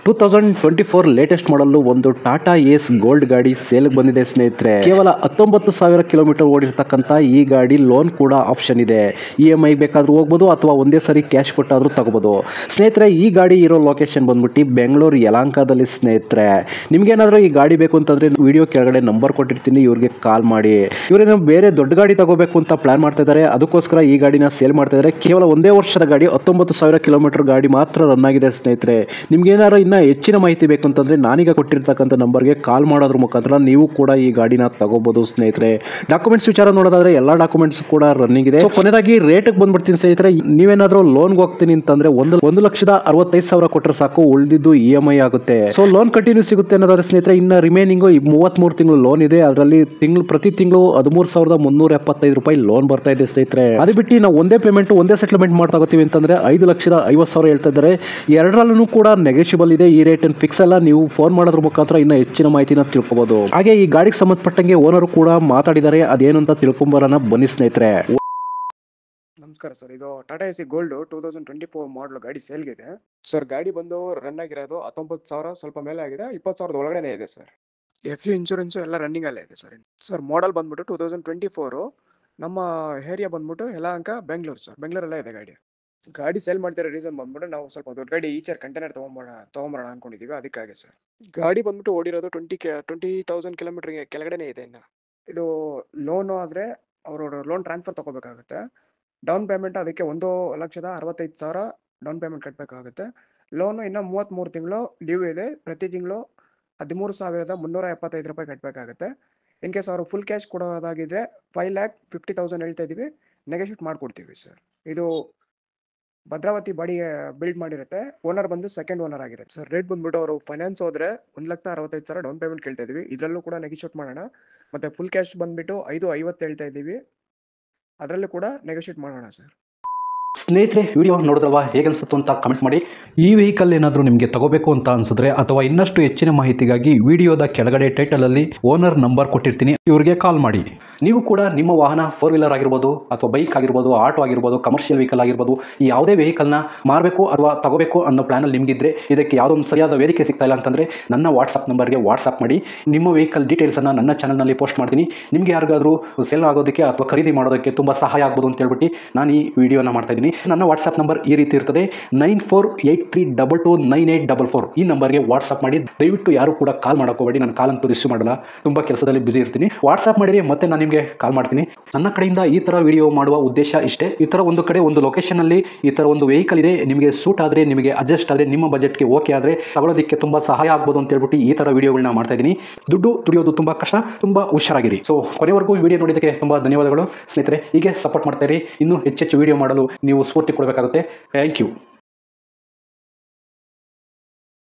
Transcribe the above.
2024 latest model ಒಂದು ಟಾಟಾ ಏಸ್ gold ಗಾಡಿ sale ಬಂದಿದೆ ಸ್ನೇಹಿತರೆ. ಕೇವಲ 19,000 ಕಿಲೋಮೀಟರ್ ಓಡಿರ್ತಕ್ಕಂಥ ಈ ಗಾಡಿ ಲೋನ್ ಕೂಡ ಆಪ್ಷನ್ ಇದೆ. EMI ಬೇಕಾದ್ರೂ ಹೋಗ್ಬೋದು ಅಥವಾ ಒಂದೇ ಸರಿ ಕ್ಯಾಶ್ ಕೊಟ್ಟಾದ್ರೂ ತಗೋಬಹುದು. ಸ್ನೇಹಿತರೆ, ಈ ಗಾಡಿ ಇರೋ ಲೊಕೇಶನ್ ಬಂದ್ಬಿಟ್ಟು ಬೆಂಗಳೂರು ಯಲಹಂಕದಲ್ಲಿ ಸ್ನೇಹಿತರೆ. ನಿಮ್ಗೇನಾದ್ರೂ ಈ ಗಾಡಿ ಬೇಕು ಅಂತಂದ್ರೆ ವಿಡಿಯೋ ಕೆಳಗಡೆ ನಂಬರ್ ಕೊಟ್ಟಿರ್ತೀನಿ, ಇವ್ರಿಗೆ ಕಾಲ್ ಮಾಡಿ. ಇವರೇನೋ ಬೇರೆ ದೊಡ್ಡ ಗಾಡಿ ತಗೋಬೇಕು ಅಂತ ಪ್ಲಾನ್ ಮಾಡ್ತಾ ಇದ್ದಾರೆ, ಅದಕ್ಕೋಸ್ಕರ ಈ ಗಾಡಿನ ಸೇಲ್ ಮಾಡ್ತಾ ಇದ್ದಾರೆ. ಕೇವಲ ಒಂದೇ ವರ್ಷದ ಗಾಡಿ, 19,000 ಕಿಲೋಮೀಟರ್ ಗಾಡಿ ಮಾತ್ರ ರನ್ ಆಗಿದೆ ಸ್ನೇಹಿತರೆ. ನಿಮ್ಗೆ ಏನಾದ್ರು ಇನ್ನ ಹೆಚ್ಚಿನ ಮಾಹಿತಿ ಬೇಕು ಅಂತಂದ್ರೆ ನಾನೀಗ ಕೊಟ್ಟಿರ್ತಕ್ಕಂಥ ನಂಬರ್ಗೆ ಕಾಲ್ ಮಾಡೋದ್ರ ಮುಖಾಂತರ ನೀವು ಕೂಡ ಈ ಗಾಡಿನ ತಗೋಬಹುದು ಸ್ನೇಹಿತರೆ. ಡಾಕ್ಯುಮೆಂಟ್ಸ್ ವಿಚಾರ ನೋಡೋದಾದ್ರೆ ಎಲ್ಲಾ ಡಾಕ್ಯುಮೆಂಟ್ಸ್ ಕೂಡ ರನ್ನಿಂಗ್ ಇದೆ. ಕೊನೆಯದಾಗಿ ರೇಟ್ ಬಂದ್ಬಿಡ್ತೀನಿ ಸ್ನೇಹಿತರೆ. ನೀವೇನಾದ್ರೂ ಲೋನ್ಗೆ ಹೋಗ್ತೀನಿ ಅಂತಂದ್ರೆ 1,65,000 ಕೊಟ್ಟರೆ ಸಾಕು, ಉಳಿದಿದ್ದು EMI ಆಗುತ್ತೆ. ಸೊ ಲೋನ್ ಕಂಟಿನ್ಯೂ ಸಿಗುತ್ತೆ ಅನ್ನೋದಾದ್ರೆ ಸ್ನೇಹಿತರೆ, ಇನ್ನ ರಿಮೈನಿಂಗ್ 33 ತಿಂಗಳು ಲೋನ್ ಇದೆ. ಅದರಲ್ಲಿ ಪ್ರತಿ ತಿಂಗಳು 13,375 ರೂಪಾಯಿ ಲೋನ್ ಬರ್ತಾ ಇದೆ ಸ್ನೇಹಿತರೆ. ಅದು ಬಿಟ್ಟು ನಾವು ಒಂದೇ ಪೇಮೆಂಟ್ ಒಂದೇ ಸೆಟಲ್ಮೆಂಟ್ ಮಾಡ್ತಾ ಹೋಗ್ತೀವಿ ಅಂತಂದ್ರೆ 5,50,000 ಹೇಳ್ತಾ ಇದ್ದಾರೆ. ಎರಡರಲ್ಲೂ ಕೂಡ ನೆಗೋಷಿಯಬಲ್ ಇದೆ. ಈ ರೇಟ್ ಫಿಕ್ಸ್ ಅಲ್ಲ. ನೀವು ಫೋನ್ ಮಾಡೋದ್ರ ಮುಖಾಂತರ ಇನ್ನ ಹೆಚ್ಚಿನ ಮಾಹಿತಿನ ತಿಳ್ಕೊಬಹುದು. ಹಾಗೆ ಈ ಗಾಡಿಗೆ ಸಂಬಂಧಪಟ್ಟಂಗೆ ಓನರ್ ಕೂಡ ಮಾತಾಡಿದ್ದಾರೆ, ಅದೇನು ಅಂತ ತಿಳ್ಕೊಂಬರೋಣ ಬನ್ನಿ ಸ್ನೇಹಿತರೆ. ನಮಸ್ಕಾರ ಸರ್, ಇದು ಟಾಟಾ ಎಸಿ ಗೋಲ್ಡ್ 2024 ಮಾಡಲ್ ಗಾಡಿ ಸೇಲ್ಗೆ ಇದೆ ಸರ್. ಗಾಡಿ ಬಂದು ರನ್ ಆಗಿರೋದು 19,000 ಸ್ವಲ್ಪ ಮೇಲೆ ಆಗಿದೆ, 20,000 ಒಳಗಡೆ ಇದೆ ಸರ್. FU ಇನ್ಶೂರೆನ್ಸ್ ಎಲ್ಲ ರನ್ನಿಂಗ್ ಅಲ್ಲೇ ಇದೆ ಸರ್. ಸರ್ ಮಾಡಲ್ ಬಂದ್ಬಿಟ್ಟು 2024. ನಮ್ಮ ಏರಿಯಾ ಬಂದ್ಬಿಟ್ಟು ಯಲಹಂಕ, ಬೆಂಗಳೂರು ಸರ್. ಬೆಂಗಳೂರಲ್ಲೇ ಇದೆ ಗಾಡಿ ಸೇಲ್ ಮಾಡ್ತಿರೋ ರೀಸನ್ ಬಂದ್ಬಿಟ್ಟು ನಾವು ಸ್ವಲ್ಪ ದೊಡ್ಡ ಗಾಡಿ ಈಚರ್ ಕಂಟೈನರ್ ತಗೊಂಬರೋಣ ಅನ್ಕೊಂಡಿದೀವಿ, ಅದಕ್ಕಾಗಿ ಸರ್. ಗಾಡಿ ಬಂದ್ಬಿಟ್ಟು ಓಡಿರೋದು 20,000 ಕಿಲೋಮೀಟರ್ ಕೆಳಗಡೆನೆ ಇದೆ. ಇನ್ನು ಇದು ಲೋನ್ ಆದ್ರೆ ಅವರು ಲೋನ್ ಟ್ರಾನ್ಸ್ಫರ್ ತಗೋಬೇಕಾಗುತ್ತೆ. ಡೌನ್ ಪೇಮೆಂಟ್ ಅದಕ್ಕೆ 1,65,000 ಡೌನ್ ಪೇಮೆಂಟ್ ಕಟ್ಟಬೇಕಾಗುತ್ತೆ. ಲೋನು ಇನ್ನು 33 ತಿಂಗಳು ಡ್ಯೂ ಇದೆ. ಪ್ರತಿ ತಿಂಗಳು 13,375 ರೂಪಾಯಿ ಕಟ್ಟಬೇಕಾಗುತ್ತೆ. ಇನ್ ಕೇಸ್ ಅವರು ಫುಲ್ ಕ್ಯಾಶ್ ಕೊಡೋದಾಗಿದ್ರೆ 5,50,000 ಹೇಳ್ತಾ ಇದೀವಿ, ನೆಗೋಷಿಯೇಟ್ ಮಾಡ್ಕೊಡ್ತೀವಿ ಸರ್. ಇದು ಭದ್ರಾವತಿ ಬಾಡಿ ಬಿಲ್ಡ್ ಮಾಡಿರುತ್ತೆ. ಓನರ್ ಬಂದು ಸೆಕೆಂಡ್ ಓನರ್ ಆಗಿರುತ್ತೆ ಸರ್. ರೇಟ್ ಬಂದ್ಬಿಟ್ಟು ಅವರು ಫೈನಾನ್ಸ್ ಹೋದ್ರೆ 1,65,000 ಡೌನ್ ಪೇಮೆಂಟ್ ಕೇಳ್ತಾ ಇದೀವಿ. ಇದರಲ್ಲೂ ಕೂಡ ನೆಗೋಷಿಯೇಟ್ ಮಾಡೋಣ. ಮತ್ತೆ ಫುಲ್ ಕ್ಯಾಶ್ ಬಂದ್ಬಿಟ್ಟು 5,50 ಹೇಳ್ತಾ ಇದೀವಿ, ಅದರಲ್ಲೂ ಕೂಡ ನೆಗೋಷಿಯೇಟ್ ಮಾಡೋಣ ಸರ್. ಸ್ನೇಹಿತರೆ, ವಿಡಿಯೋ ನೋಡಿದ್ರಲ್ವಾ, ಹೇಗೆ ಅನಿಸುತ್ತೆ ಅಂತ ಕಮೆಂಟ್ ಮಾಡಿ. ಈ ವೆಹಿಕಲ್ ಏನಾದರೂ ನಿಮಗೆ ತಗೋಬೇಕು ಅಂತ ಅನ್ಸಿದ್ರೆ ಅಥವಾ ಇನ್ನಷ್ಟು ಹೆಚ್ಚಿನ ಮಾಹಿತಿಗಾಗಿ ವಿಡಿಯೋದ ಕೆಳಗಡೆ ಟೈಟಲಲ್ಲಿ ಓನರ್ ನಂಬರ್ ಕೊಟ್ಟಿರ್ತೀನಿ, ಇವರಿಗೆ ಕಾಲ್ ಮಾಡಿ. ನೀವು ಕೂಡ ನಿಮ್ಮ ವಾಹನ 4 ವೀಲರ್ ಆಗಿರ್ಬೋದು ಅಥವಾ ಬೈಕ್ ಆಗಿರ್ಬೋದು, ಆಟೋ ಆಗಿರ್ಬೋದು, ಕಮರ್ಷಿಯಲ್ ವೆಹಿಕಲ್ ಆಗಿರ್ಬೋದು, ಈ ಯಾವುದೇ ವೆಹಿಕಲ್ನ ಮಾರಬೇಕು ಅಥವಾ ತಗೋಬೇಕು ಅನ್ನೋ ಪ್ಲಾನಲ್ಲಿ ನಿಮಗಿದ್ರೆ, ಇದಕ್ಕೆ ಯಾವುದೋ ಒಂದು ಸರಿಯಾದ ವೇದಿಕೆ ಸಿಗ್ತಾ ಇಲ್ಲ ಅಂತಂದರೆ ನನ್ನ ವಾಟ್ಸಪ್ ನಂಬರ್ಗೆ ವಾಟ್ಸಪ್ ಮಾಡಿ. ನಿಮ್ಮ ವೆಹಿಕಲ್ ಡೀಟೇಲ್ಸನ್ನು ನನ್ನ ಚಾನಲ್ನಲ್ಲಿ ಪೋಸ್ಟ್ ಮಾಡ್ತೀನಿ. ನಿಮಗೆ ಯಾರಿಗಾದರೂ ಸೇಲ್ ಆಗೋದಕ್ಕೆ ಅಥವಾ ಖರೀದಿ ಮಾಡೋದಕ್ಕೆ ತುಂಬ ಸಹಾಯ ಆಗ್ಬೋದು ಅಂತ ಹೇಳ್ಬಿಟ್ಟು ನಾನು ಈ ವಿಡಿಯೋನ ಮಾಡ್ತಾ ಇದ್ದೀನಿ. ನನ್ನ ವಾಟ್ಸಪ್ ನಂಬರ್ ಈ ರೀತಿ ಇರ್ತದೆ, 9483229844. ಈ ನಂಬರ್ಗೆ ವಾಟ್ಸಪ್ ಮಾಡಿ. ದಯವಿಟ್ಟು ಯಾರು ಕೂಡ ಕಾಲ್ ಮಾಡೋಕೋಬೇಡಿ, ನಾನು ಕಾಲ್ ಅಂತೂ ರಿಸೀವ್ ಮಾಡಲ್ಲ, ತುಂಬ ಕೆಲಸದಲ್ಲಿ ಬಿಸಿ ಇರ್ತೀನಿ. ವಾಟ್ಸಪ್ ಮಾಡಿರಿ, ಮತ್ತೆ ನಾನು ನಿಮಗೆ ಕಾಲ್ ಮಾಡ್ತೀನಿ. ನನ್ನ ಕಡೆಯಿಂದ ಈ ಥರ ವಿಡಿಯೋ ಮಾಡುವ ಉದ್ದೇಶ ಇಷ್ಟೇ. ಈ ಥರ ಒಂದು ಕಡೆ ಒಂದು ಲೊಕೇಶನಲ್ಲಿ ಈ ಥರ ಒಂದು ವೆಹಿಕಲ್ ಇದೆ, ನಿಮಗೆ ಸೂಟ್ ಆದರೆ, ನಿಮಗೆ ಅಡ್ಜಸ್ಟ್ ಆದರೆ, ನಿಮ್ಮ ಬಜೆಟ್ಗೆ ಓಕೆ ಆದರೆ ತಗೊಳ್ಳೋದಕ್ಕೆ ತುಂಬ ಸಹಾಯ ಆಗ್ಬೋದು ಅಂತ ಹೇಳ್ಬಿಟ್ಟು ಈ ಥರ ವಿಡಿಯೋಗಳನ್ನ ಮಾಡ್ತಾ ಇದ್ದೀನಿ. ದುಡ್ಡು ದುಡಿಯೋದು ತುಂಬ ಕಷ್ಟ, ತುಂಬ ಹುಷಾರಾಗಿರಿ. ಸೊ ಕೊನೆವರೆಗೂ ವಿಡಿಯೋ ನೋಡಿದ್ದಕ್ಕೆ ತುಂಬ ಧನ್ಯವಾದಗಳು ಸ್ನೇಹಿತರೆ. ಹೀಗೆ ಸಪೋರ್ಟ್ ಮಾಡ್ತಾ ಇರಿ. ಇನ್ನೂ ಹೆಚ್ಚೆಚ್ಚು ವಿಡಿಯೋ ಮಾಡಲು ನೀವು ಸ್ಫೂರ್ತಿ ಕೊಡಬೇಕಾಗುತ್ತೆ. Thank you.